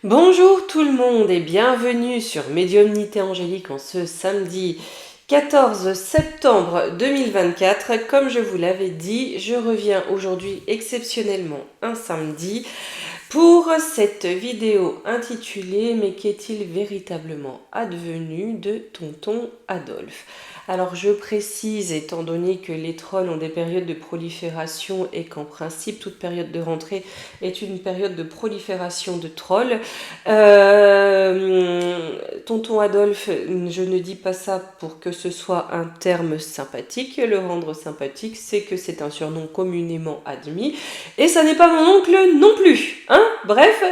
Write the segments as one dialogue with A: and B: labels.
A: Bonjour tout le monde et bienvenue sur Médiumnité Angélique en ce samedi 14 septembre 2024. Comme je vous l'avais dit, je reviens aujourd'hui exceptionnellement un samedi pour cette vidéo intitulée « Mais qu'est-il véritablement advenu de tonton Adolphe ?» Alors je précise, étant donné que les trolls ont des périodes de prolifération et qu'en principe toute période de rentrée est une période de prolifération de trolls, tonton Adolphe, je ne dis pas ça pour que ce soit un terme sympathique. Le rendre sympathique, c'est que c'est un surnom communément admis. Et ça n'est pas mon oncle non plus. Hein, bref,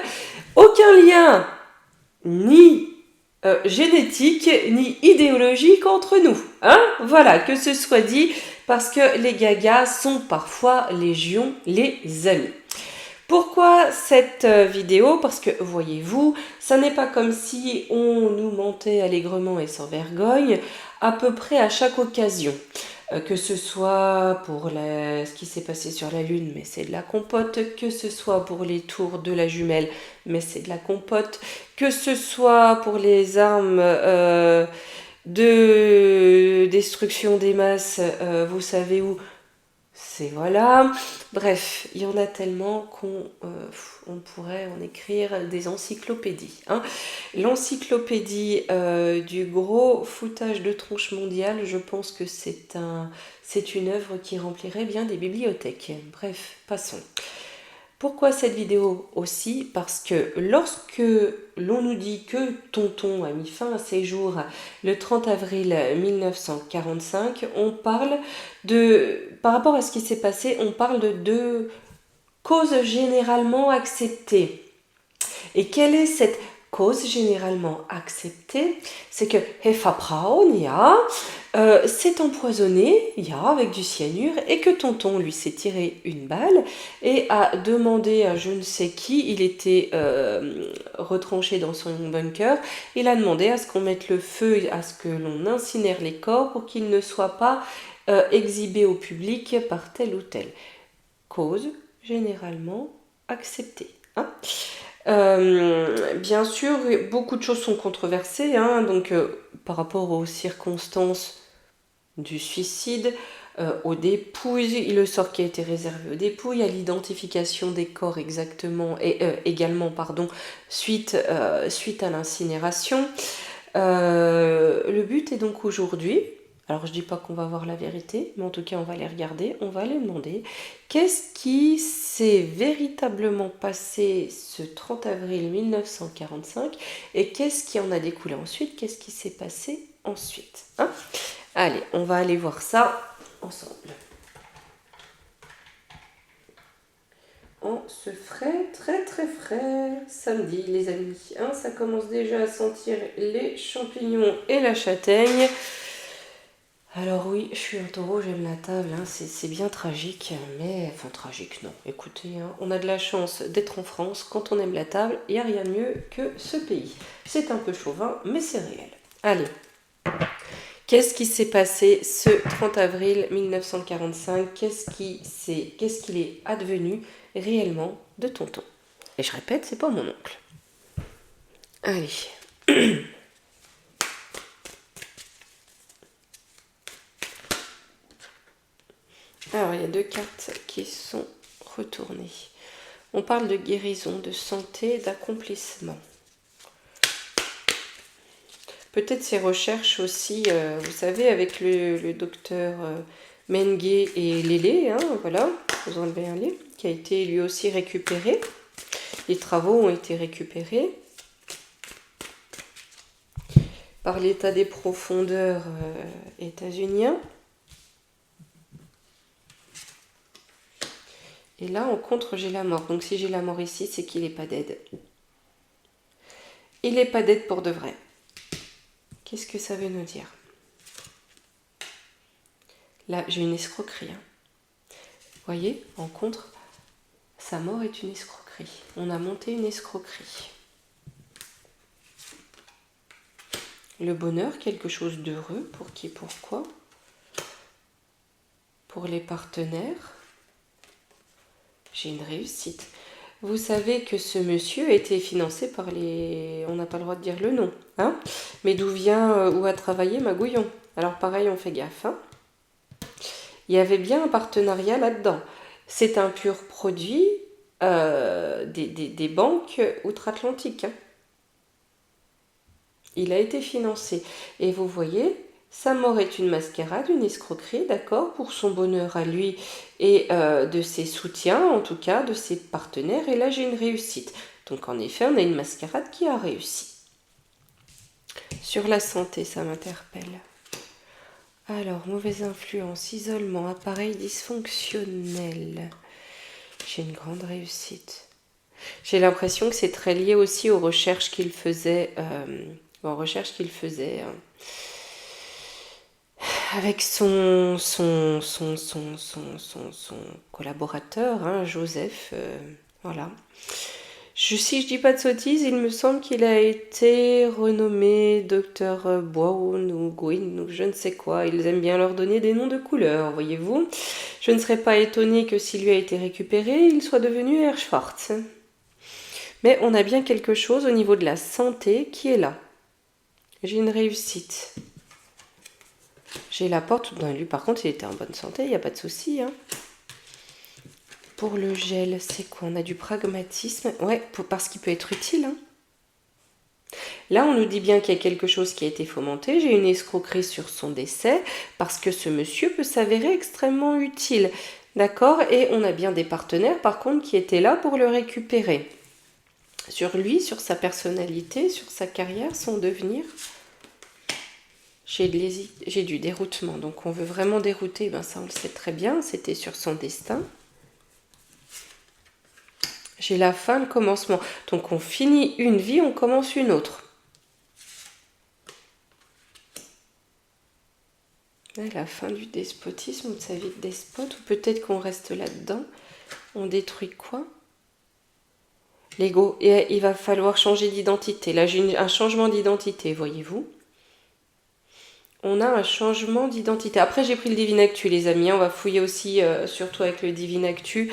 A: aucun lien ni génétique ni idéologique entre nous. Hein, voilà, que ce soit dit, parce que les gagas sont parfois légion les amis. Pourquoi cette vidéo? Parce que, voyez-vous, ça n'est pas comme si on nous mentait allègrement et sans vergogne à peu près à chaque occasion. Que ce soit pour ce qui s'est passé sur la Lune, mais c'est de la compote, que ce soit pour les tours de la jumelle, mais c'est de la compote, que ce soit pour les armes de destruction des masses, vous savez où, c'est voilà. Bref, il y en a tellement qu'on pourrait en écrire des encyclopédies. Hein. L'encyclopédie du gros foutage de tronche mondiale, je pense que c'est une œuvre qui remplirait bien des bibliothèques. Bref, passons. Pourquoi cette vidéo aussi? Parce que lorsque l'on nous dit que tonton a mis fin à ses jours le 30 avril 1945, on parle par rapport à ce qui s'est passé, on parle de deux causes généralement acceptées. Et quelle est cette cause généralement acceptée? C'est que Eva Braun, s'est empoisonné, avec du cyanure, et que tonton lui s'est tiré une balle et a demandé à je ne sais qui, il était retranché dans son bunker, il a demandé à ce qu'on mette le feu, à ce que l'on incinère les corps pour qu'ils ne soient pas exhibés au public par telle ou telle cause généralement acceptée. Hein. Bien sûr, beaucoup de choses sont controversées, hein, donc par rapport aux circonstances du suicide, aux dépouilles, le sort qui a été réservé aux dépouilles, à l'identification des corps exactement et également suite à l'incinération. Le but est donc aujourd'hui, alors je dis pas qu'on va voir la vérité, mais en tout cas on va les regarder, on va les demander qu'est-ce qui s'est véritablement passé ce 30 avril 1945 et qu'est-ce qui en a découlé ensuite, qu'est-ce qui s'est passé ensuite. Hein? Allez, on va aller voir ça ensemble. En ce frais, très très frais samedi, les amis. Hein, ça commence déjà à sentir les champignons et la châtaigne. Alors oui, je suis un taureau, j'aime la table, hein, c'est bien tragique, mais... Enfin, tragique, non. Écoutez, hein, on a de la chance d'être en France. Quand on aime la table, il n'y a rien de mieux que ce pays. C'est un peu chauvin, mais c'est réel. Allez. Qu'est-ce qui s'est passé ce 30 avril 1945? Qu'est-ce qu'il est advenu réellement de tonton? Et je répète, c'est pas mon oncle. Allez. Alors, il y a deux cartes qui sont retournées. On parle de guérison, de santé, d'accomplissement. Peut-être ces recherches aussi, vous savez, avec le docteur Menge et Lélé, hein, voilà, vous enlevez un lait, qui a été lui aussi récupéré. Les travaux ont été récupérés par l'état des profondeurs états-uniens. Et là, en contre, j'ai la mort. Donc si j'ai la mort ici, c'est qu'il n'est pas dead. Il n'est pas dead pour de vrai. Qu'est-ce que ça veut nous dire? Là, j'ai une escroquerie. Hein. Vous voyez, en contre, sa mort est une escroquerie. On a monté une escroquerie. Le bonheur, quelque chose d'heureux. Pour qui, pourquoi? Pour les partenaires. J'ai une réussite. Vous savez que ce monsieur a été financé par les... On n'a pas le droit de dire le nom, hein? Mais d'où vient, où a travaillé Magouillon? Alors pareil, on fait gaffe, hein? Il y avait bien un partenariat là-dedans. C'est un pur produit des banques outre-Atlantique, hein. Il a été financé. Et vous voyez, sa mort est une mascarade, une escroquerie, d'accord, pour son bonheur à lui et de ses soutiens, en tout cas de ses partenaires. Et là, j'ai une réussite. Donc en effet, on a une mascarade qui a réussi. Sur la santé, ça m'interpelle. Alors, mauvaise influence, isolement, appareil dysfonctionnel. J'ai une grande réussite. J'ai l'impression que c'est très lié aussi aux recherches qu'il faisait, avec son collaborateur, hein, Joseph. Voilà. Si je dis pas de sottises, il me semble qu'il a été renommé Docteur Brown ou Gwyn ou je ne sais quoi. Ils aiment bien leur donner des noms de couleurs, voyez-vous. Je ne serais pas étonnée que s'il lui a été récupéré, il soit devenu Herr Schwartz. Mais on a bien quelque chose au niveau de la santé qui est là. J'ai une réussite. J'ai la porte. Non, lui, par contre, il était en bonne santé, il n'y a pas de souci, hein. Pour le gel, c'est quoi? On a du pragmatisme. Ouais, parce qu'il peut être utile, hein. Là, on nous dit bien qu'il y a quelque chose qui a été fomenté. J'ai une escroquerie sur son décès parce que ce monsieur peut s'avérer extrêmement utile. D'accord? Et on a bien des partenaires, par contre, qui étaient là pour le récupérer. Sur lui, sur sa personnalité, sur sa carrière, son devenir. J'ai du déroutement. Donc, on veut vraiment dérouter. Ben, ça, on le sait très bien. C'était sur son destin. J'ai la fin, le commencement. Donc, on finit une vie, on commence une autre. La fin du despotisme ou de sa vie de despote. Ou peut-être qu'on reste là-dedans. On détruit quoi? L'ego. Et il va falloir changer d'identité. Là, j'ai un changement d'identité, voyez-vous. On a un changement d'identité. Après, j'ai pris le Divinactu, les amis. On va fouiller aussi, surtout avec le Divinactu.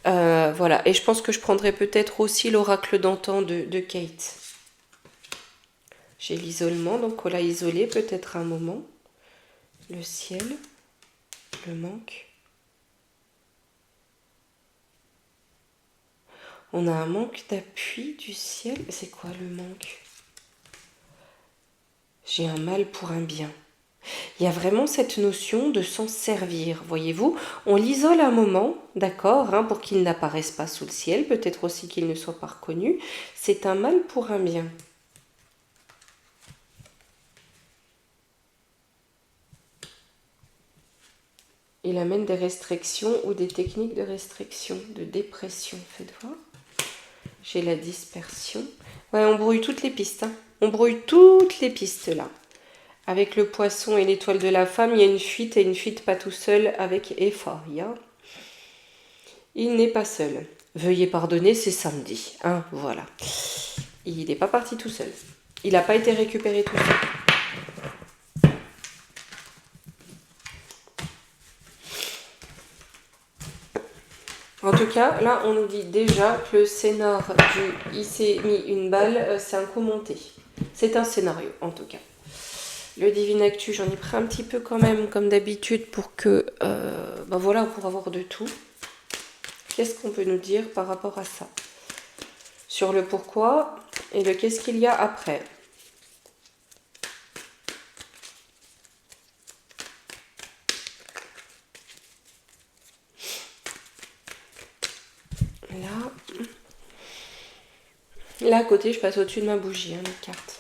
A: Voilà. Et je pense que je prendrai peut-être aussi l'oracle d'antan de Kate. J'ai l'isolement, donc on l'a isolé peut-être un moment. Le ciel, le manque. On a un manque d'appui du ciel. C'est quoi le manque? J'ai un mal pour un bien. Il y a vraiment cette notion de s'en servir, voyez-vous. On l'isole un moment, d'accord, hein, pour qu'il n'apparaisse pas sous le ciel, peut-être aussi qu'il ne soit pas reconnu. C'est un mal pour un bien. Il amène des restrictions ou des techniques de restriction, de dépression, faites voir. J'ai la dispersion. Ouais, on brouille toutes les pistes, hein. On brouille toutes les pistes, là. Avec le poisson et l'étoile de la femme, il y a une fuite, et une fuite pas tout seul avec Ephoria. Il n'est pas seul. Veuillez pardonner, c'est samedi, hein, voilà. Il n'est pas parti tout seul. Il n'a pas été récupéré tout seul. En tout cas, là, on nous dit déjà que le scénar du « il s'est mis une balle », c'est un commenté. C'est un scénario, en tout cas. Le Divinactu, j'en ai pris un petit peu quand même, comme d'habitude, pour que... ben voilà, pour avoir de tout. Qu'est-ce qu'on peut nous dire par rapport à ça? Sur le pourquoi et le qu'est-ce qu'il y a après. Là, à côté, je passe au-dessus de ma bougie, hein, les cartes.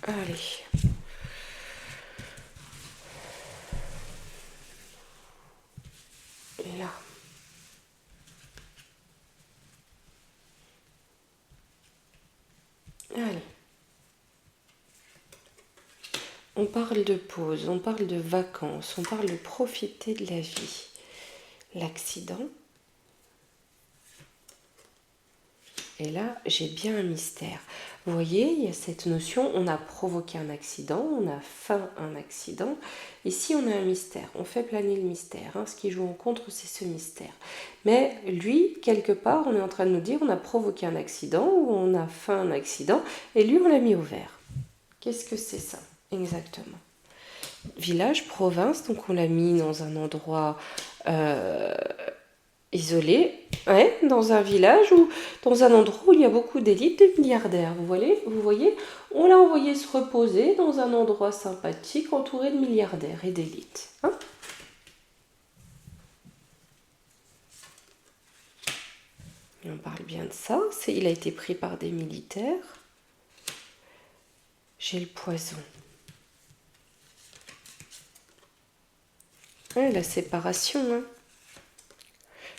A: Allez. Et là. Allez. On parle de pause, on parle de vacances, on parle de profiter de la vie. L'accident. Et là, j'ai bien un mystère. Vous voyez, il y a cette notion, on a provoqué un accident, on a feint un accident. Ici, on a un mystère. On fait planer le mystère. Hein. Ce qui joue en contre, c'est ce mystère. Mais lui, quelque part, on est en train de nous dire, on a provoqué un accident ou on a feint un accident. Et lui, on l'a mis au vert. Qu'est-ce que c'est ça, exactement? Village, province, donc on l'a mis dans un endroit isolé, ouais, dans un village ou dans un endroit où il y a beaucoup d'élites de milliardaires. Vous voyez, on l'a envoyé se reposer dans un endroit sympathique entouré de milliardaires et d'élites. Hein. On parle bien de ça. Il a été pris par des militaires. J'ai le poison. Ouais, la séparation, hein.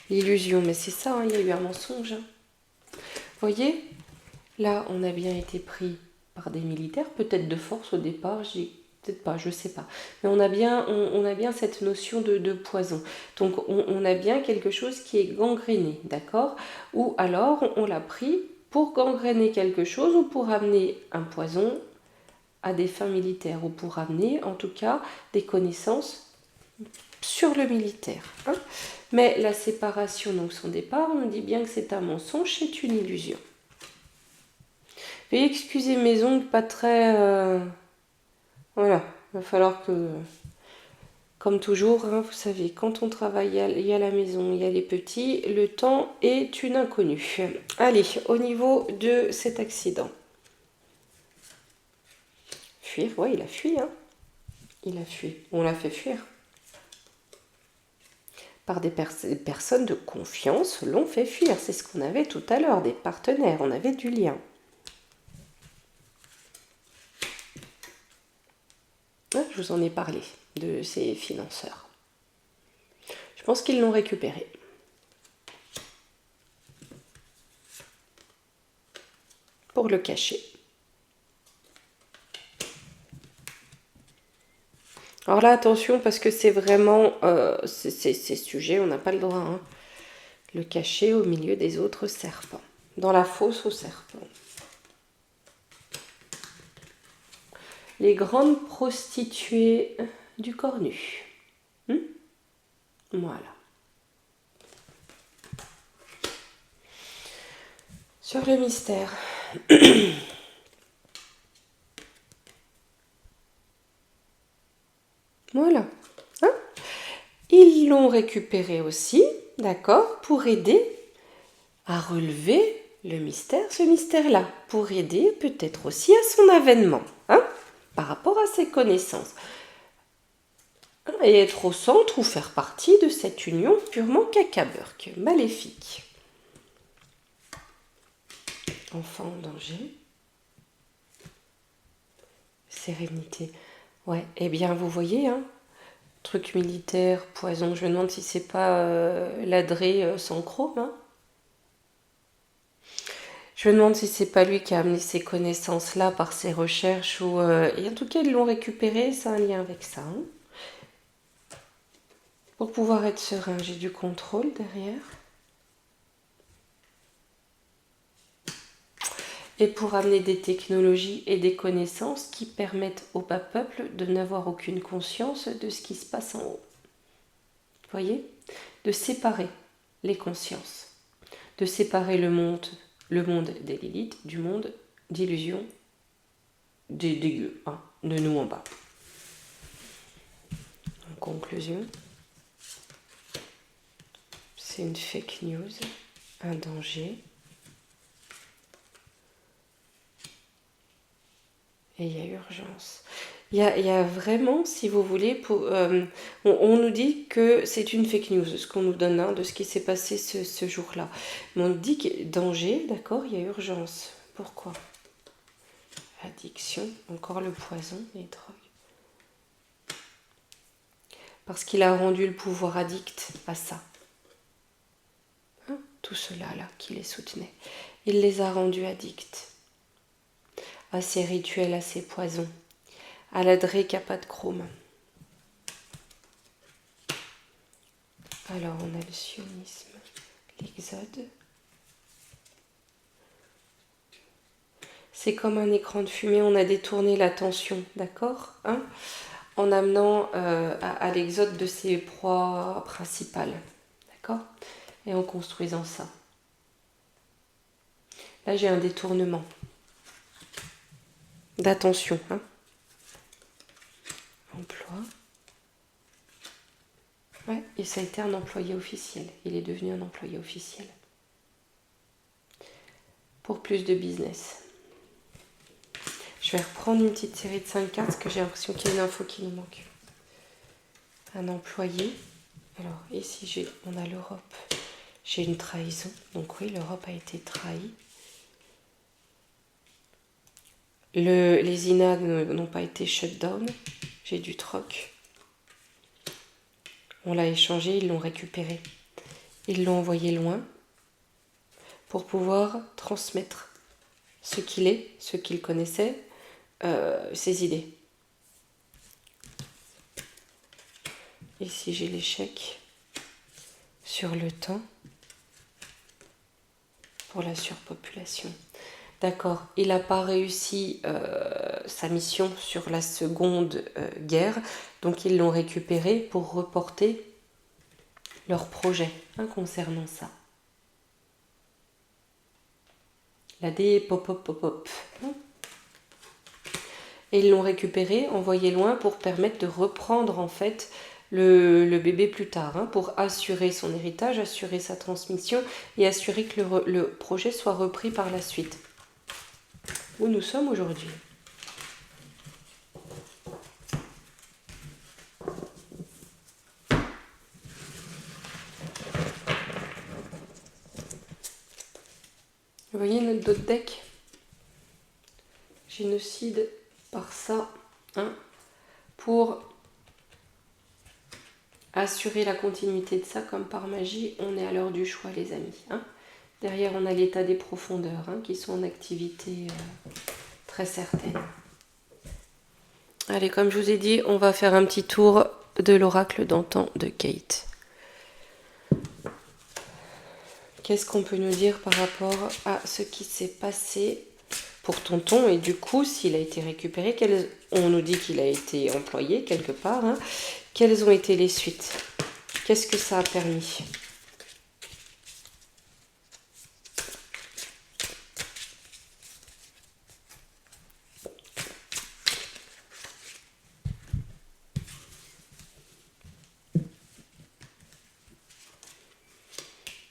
A: L'illusion, mais c'est ça, hein, il y a eu un mensonge. Hein. Voyez, là, on a bien été pris par des militaires, peut-être de force au départ, peut-être pas, je sais pas. Mais on a bien cette notion de poison. Donc, on a bien quelque chose qui est gangréné, d'accord? Ou alors, on l'a pris pour gangréner quelque chose ou pour amener un poison à des fins militaires ou pour amener, en tout cas, des connaissances sur le militaire. Hein. Mais la séparation, donc son départ, on nous dit bien que c'est un mensonge, c'est une illusion. Veuillez excuser mes ongles pas très... Voilà, il va falloir que... Comme toujours, hein, vous savez, quand on travaille, il y a la maison, il y a les petits, le temps est une inconnue. Allez, au niveau de cet accident. Fuir, ouais, il a fui, hein. Il a fui. On l'a fait fuir. Par des personnes de confiance l'ont fait fuir. C'est ce qu'on avait tout à l'heure, des partenaires, on avait du lien. Je vous en ai parlé de ces financeurs. Je pense qu'ils l'ont récupéré. Pour le cacher. Alors là, attention, parce que c'est vraiment... ces sujets, on n'a pas le droit. Hein. Le cacher au milieu des autres serpents. Dans la fosse aux serpents. Les grandes prostituées du Cornu. Voilà. Sur le mystère. Voilà. Hein. Ils l'ont récupéré aussi, d'accord, pour aider à relever le mystère, ce mystère-là, pour aider peut-être aussi à son avènement, hein, par rapport à ses connaissances. Et être au centre ou faire partie de cette union purement cacaburque, maléfique. Enfant en danger. Sérénité. Ouais, eh bien vous voyez, hein, truc militaire, poison, je me demande si c'est pas l'adré sans chrome, hein. Je me demande si c'est pas lui qui a amené ces connaissances-là par ses recherches ou... et en tout cas, ils l'ont récupéré, c'est un lien avec ça. Hein. Pour pouvoir être serein, j'ai du contrôle derrière. Et pour amener des technologies et des connaissances qui permettent au bas peuple de n'avoir aucune conscience de ce qui se passe en haut. Vous voyez? De séparer les consciences. De séparer le monde des Lilith du monde d'illusion des dégueux, hein, de nous en bas. En conclusion, c'est une fake news, un danger. Et il y a urgence. Il y a vraiment, si vous voulez, on nous dit que c'est une fake news, ce qu'on nous donne, hein, de ce qui s'est passé ce jour-là. Mais on dit que danger, d'accord, il y a urgence. Pourquoi? Addiction, encore le poison, les drogues. Parce qu'il a rendu le pouvoir addict à ça. Hein, tout cela là qui les soutenait. Il les a rendus addicts. À ces rituels, à ces poisons. À l'adré qui n'a pas de chrome. Alors on a le sionisme, l'exode. C'est comme un écran de fumée, on a détourné l'attention, d'accord, hein, en amenant à l'exode de ses proies principales, d'accord, et en construisant ça. Là, j'ai un détournement d'attention, hein. Emploi. Ouais, et ça a été un employé officiel. Il est devenu un employé officiel. Pour plus de business. Je vais reprendre une petite série de 5 cartes parce que j'ai l'impression qu'il y a une info qui nous manque. Un employé. Alors, ici, on a l'Europe. J'ai une trahison. Donc oui, l'Europe a été trahie. Les INA n'ont pas été shut down. J'ai du troc. On l'a échangé, ils l'ont récupéré. Ils l'ont envoyé loin pour pouvoir transmettre ce qu'il est, ce qu'il connaissait, ses idées. Ici, j'ai l'échec sur le temps pour la surpopulation. D'accord, il n'a pas réussi sa mission sur la seconde guerre, donc ils l'ont récupéré pour reporter leur projet concernant ça. La D pop pop pop pop. Et ils l'ont récupéré, envoyé loin pour permettre de reprendre en fait le bébé plus tard, pour assurer son héritage, assurer sa transmission et assurer que le projet soit repris par la suite. Où nous sommes aujourd'hui. Vous voyez notre dos de deck? Génocide par ça, pour assurer la continuité de ça, comme par magie, on est à l'heure du choix, les amis. Derrière, on a l'état des profondeurs qui sont en activité très certaine. Allez, comme je vous ai dit, on va faire un petit tour de l'oracle d'antan de Kate. Qu'est-ce qu'on peut nous dire par rapport à ce qui s'est passé pour tonton? Et du coup, s'il a été récupéré, on nous dit qu'il a été employé quelque part. Quelles ont été les suites? Qu'est-ce que ça a permis?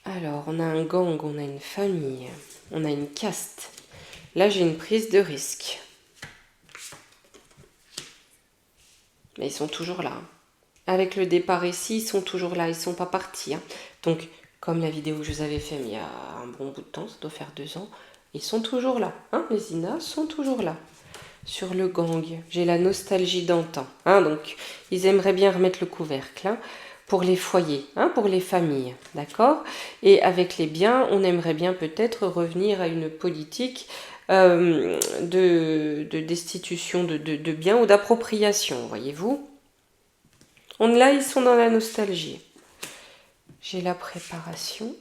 A: Alors, on a un gang, on a une famille, on a une caste. Là, j'ai une prise de risque. Mais ils sont toujours là. Avec le départ ici, ils sont toujours là, ils ne sont pas partis. Donc, comme la vidéo que je vous avais fait il y a un bon bout de temps, ça doit faire 2 ans, ils sont toujours là. Les INA sont toujours là. Sur le gang, j'ai la nostalgie d'antan. Donc, ils aimeraient bien remettre le couvercle. Pour les foyers, pour les familles, d'accord? Et avec les biens, on aimerait bien peut-être revenir à une politique de destitution de biens ou d'appropriation, voyez-vous? Là, ils sont dans la nostalgie. J'ai la préparation.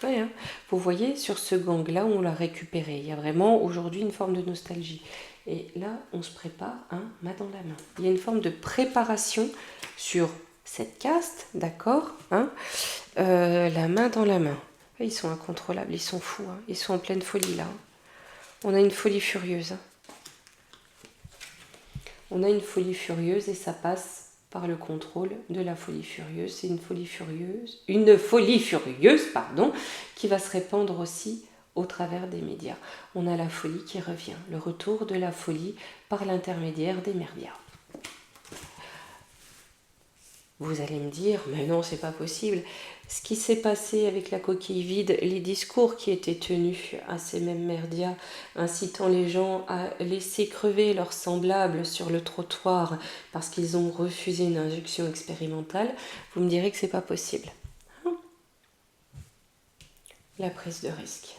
A: Ouais, vous voyez, sur ce gang-là, on l'a récupéré. Il y a vraiment aujourd'hui une forme de nostalgie. Et là, on se prépare, main dans la main. Il y a une forme de préparation sur cette caste, d'accord, la main dans la main. Ils sont incontrôlables, ils sont fous, ils sont en pleine folie là. On a une folie furieuse. On a une folie furieuse et ça passe par le contrôle de la folie furieuse. C'est une folie furieuse, qui va se répandre aussi au travers des médias. On a la folie qui revient, le retour de la folie par l'intermédiaire des médias. Vous allez me dire, mais non, c'est pas possible. Ce qui s'est passé avec la coquille vide, les discours qui étaient tenus à ces mêmes médias, incitant les gens à laisser crever leurs semblables sur le trottoir parce qu'ils ont refusé une injection expérimentale, vous me direz que c'est pas possible. La prise de risque.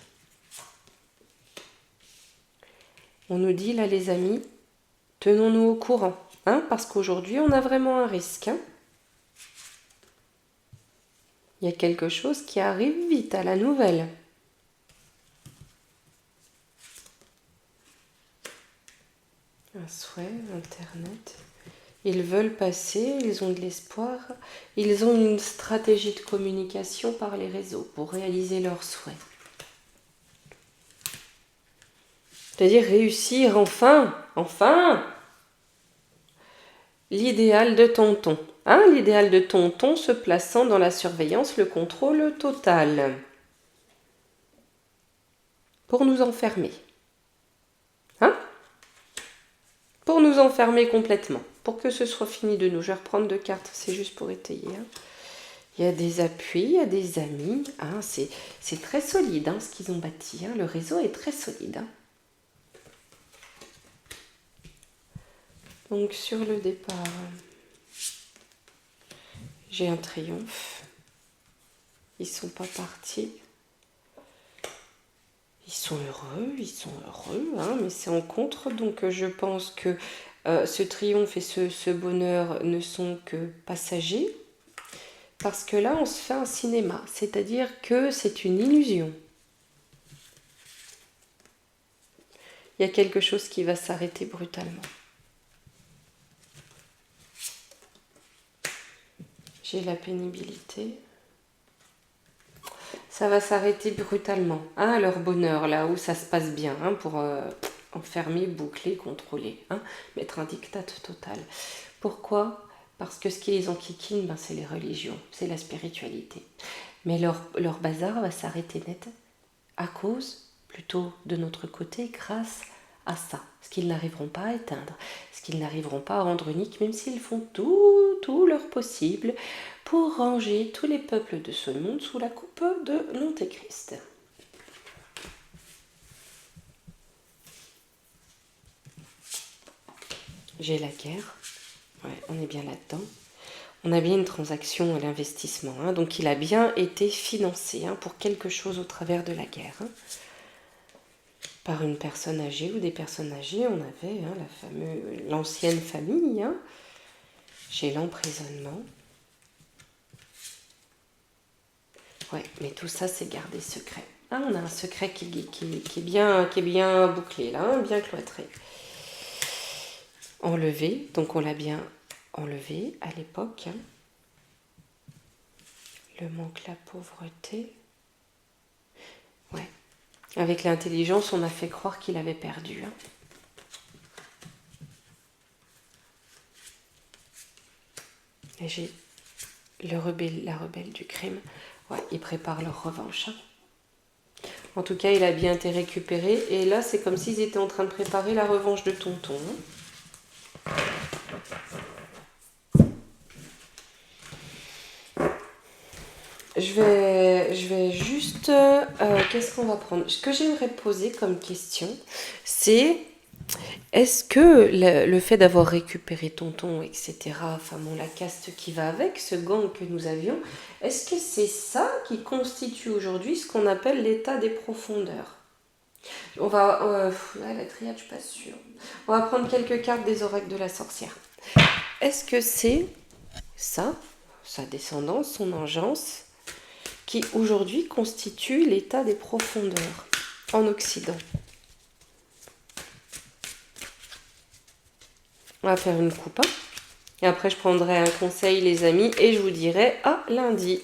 A: On nous dit là, les amis, tenons-nous au courant, parce qu'aujourd'hui, on a vraiment un risque. Il y a quelque chose qui arrive vite à la nouvelle. Un souhait, Internet. Ils veulent passer, ils ont de l'espoir, ils ont une stratégie de communication par les réseaux pour réaliser leurs souhaits. C'est-à-dire réussir enfin l'idéal de tonton. Hein, l'idéal de tonton se plaçant dans la surveillance, le contrôle total. Pour nous enfermer. Hein? Pour nous enfermer complètement. Pour que ce soit fini de nous. Je vais reprendre 2 cartes, c'est juste pour étayer. Hein. Il y a des appuis, il y a des amis. Hein, c'est très solide hein, ce qu'ils ont bâti. Hein. Le réseau est très solide. Hein. Donc sur le départ, j'ai un triomphe. Ils ne sont pas partis. Ils sont heureux, hein, mais c'est en contre. Donc je pense que ce triomphe et ce bonheur ne sont que passagers. Parce que là, on se fait un cinéma. C'est-à-dire que c'est une illusion. Il y a quelque chose qui va s'arrêter brutalement. J'ai la pénibilité. Ça va s'arrêter brutalement. Hein, leur bonheur, là où ça se passe bien, hein, pour enfermer, boucler, contrôler. Hein, mettre un diktat total. Pourquoi ? Parce que ce qui les enquiquine, ben, c'est les religions, c'est la spiritualité. Mais leur bazar va s'arrêter net à cause, plutôt de notre côté, grâce à ça. Ce qu'ils n'arriveront pas à éteindre, ce qu'ils n'arriveront pas à rendre unique, même s'ils font tout leur possible pour ranger tous les peuples de ce monde sous la coupe de l'Antéchrist. J'ai la guerre. Ouais, on est bien là-dedans. On a bien une transaction à l'investissement. Hein, donc il a bien été financé hein, pour quelque chose au travers de la guerre. Hein. Par une personne âgée ou des personnes âgées, on avait hein, l'ancienne famille. Hein. J'ai l'emprisonnement. Ouais, mais tout ça, c'est gardé secret. Ah, on a un secret qui est bien bouclé, là, hein, bien cloîtré. Enlevé, donc on l'a bien enlevé à l'époque. Hein. Le manque, la pauvreté. Ouais. Avec l'intelligence, on a fait croire qu'il avait perdu. Hein. Et j'ai la rebelle du crime. Ouais, ils préparent leur revanche. Hein. En tout cas, il a bien été récupéré. Et là, c'est comme s'ils étaient en train de préparer la revanche de tonton. Hein. Je vais juste... qu'est-ce qu'on va prendre ? Ce que j'aimerais poser comme question, c'est... Est-ce que le fait d'avoir récupéré tonton, etc., enfin bon, la caste qui va avec, ce gang que nous avions, est-ce que c'est ça qui constitue aujourd'hui ce qu'on appelle l'état des profondeurs ? On va... la triade, je suis pas sûre. On va prendre quelques cartes des oracles de la sorcière. Est-ce que c'est ça, sa descendance, son engeance, qui aujourd'hui constitue l'état des profondeurs en Occident ? On va faire une coupe. Hein. Et après, je prendrai un conseil, les amis, et je vous dirai à lundi.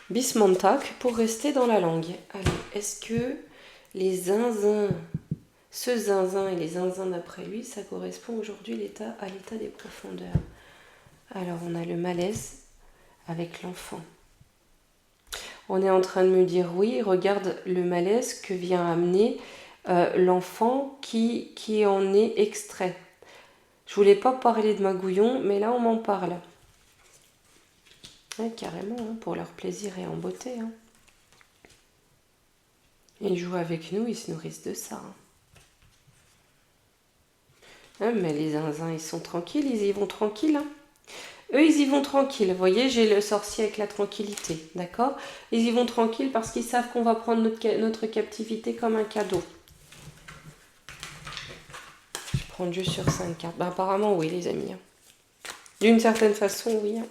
A: Bismantak pour rester dans la langue. Allez, est-ce que les zinzins, ce zinzin et les zinzins d'après lui, ça correspond aujourd'hui à l'état des profondeurs ? Alors, on a le malaise avec l'enfant. On est en train de me dire, oui, regarde le malaise que vient amener l'enfant qui en est extrait. Je voulais pas parler de Magouillon, mais là, on m'en parle. Ouais, carrément, hein, pour leur plaisir et en beauté. Hein. Ils jouent avec nous, ils se nourrissent de ça. Hein. Mais les zinzins, ils sont tranquilles, ils y vont tranquilles. Hein. Eux, ils y vont tranquilles. Vous voyez, j'ai le sorcier avec la tranquillité. D'accord ? Ils y vont tranquilles parce qu'ils savent qu'on va prendre notre captivité comme un cadeau. Je prends juste sur 5 cartes. Ben, apparemment, oui, les amis. Hein. D'une certaine façon, oui. Hein.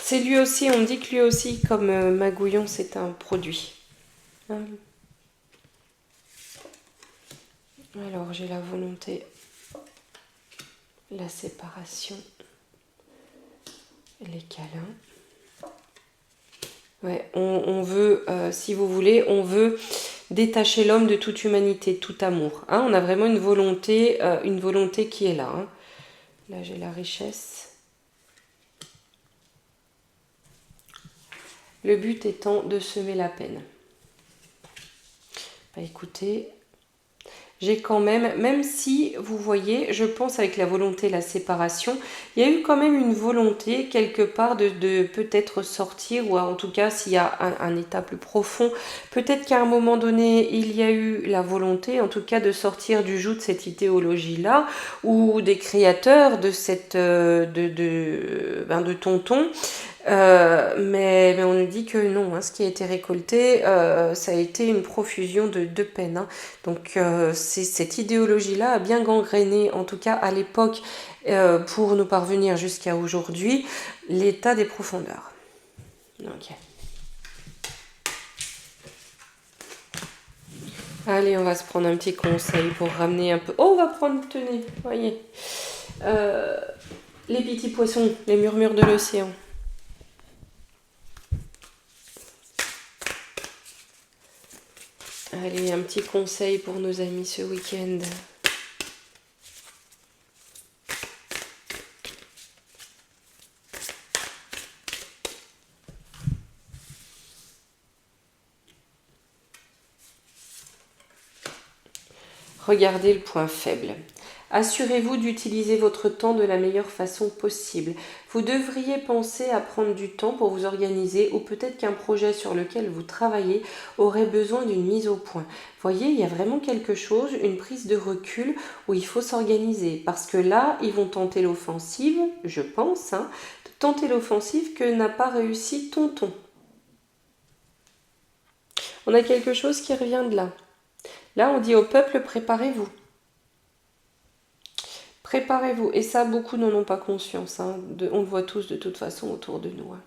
A: C'est lui aussi, on me dit que lui aussi, comme Magouillon, c'est un produit. Hein. Alors, j'ai la volonté, la séparation, les câlins. Ouais, on veut, si vous voulez, on veut détacher l'homme de toute humanité, de tout amour. Hein, on a vraiment une volonté qui est là. Hein. Là, j'ai la richesse. Le but étant de semer la peine. Bah, écoutez, j'ai quand même si vous voyez, je pense avec la volonté, la séparation, il y a eu quand même une volonté quelque part de peut-être sortir, ou en tout cas s'il y a un état plus profond, peut-être qu'à un moment donné, il y a eu la volonté, en tout cas de sortir du joug de cette idéologie-là, ou des créateurs de cette de tonton. Mais on nous dit que non, hein, ce qui a été récolté, ça a été une profusion de peine. Hein. Donc cette idéologie-là a bien gangréné, en tout cas à l'époque, pour nous parvenir jusqu'à aujourd'hui, l'état des profondeurs. Ok. Allez, on va se prendre un petit conseil pour ramener un peu... Oh, on va prendre, tenez, voyez. Les petits poissons, les murmures de l'océan. Allez, un petit conseil pour nos amis ce week-end. Regardez le point faible. Assurez-vous d'utiliser votre temps de la meilleure façon possible. Vous devriez penser à prendre du temps pour vous organiser, ou peut-être qu'un projet sur lequel vous travaillez aurait besoin d'une mise au point. Voyez, il y a vraiment quelque chose, une prise de recul où il faut s'organiser. Parce que là, ils vont tenter l'offensive, je pense, hein, tenter l'offensive que n'a pas réussi Tonton. On a quelque chose qui revient de là. Là, on dit au peuple, préparez-vous. Préparez-vous. Et ça, beaucoup n'en ont pas conscience. Hein. On le voit tous de toute façon autour de nous. Hein.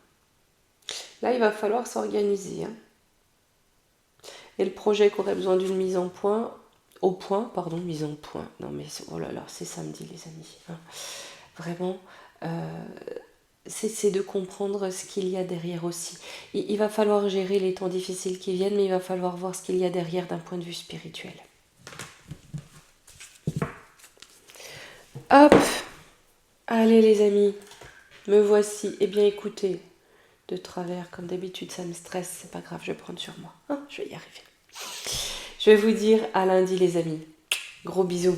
A: Là, il va falloir s'organiser. Hein. Et le projet qui aurait besoin d'une mise en point, mise en point. Non mais, oh là là, c'est samedi les amis. Hein. Vraiment, c'est de comprendre ce qu'il y a derrière aussi. Il va falloir gérer les temps difficiles qui viennent, mais il va falloir voir ce qu'il y a derrière d'un point de vue spirituel. Hop! Allez les amis, me voici. Eh bien écoutez, de travers, comme d'habitude ça me stresse, c'est pas grave, je vais prendre sur moi. Je vais y arriver. Je vais vous dire à lundi les amis. Gros bisous.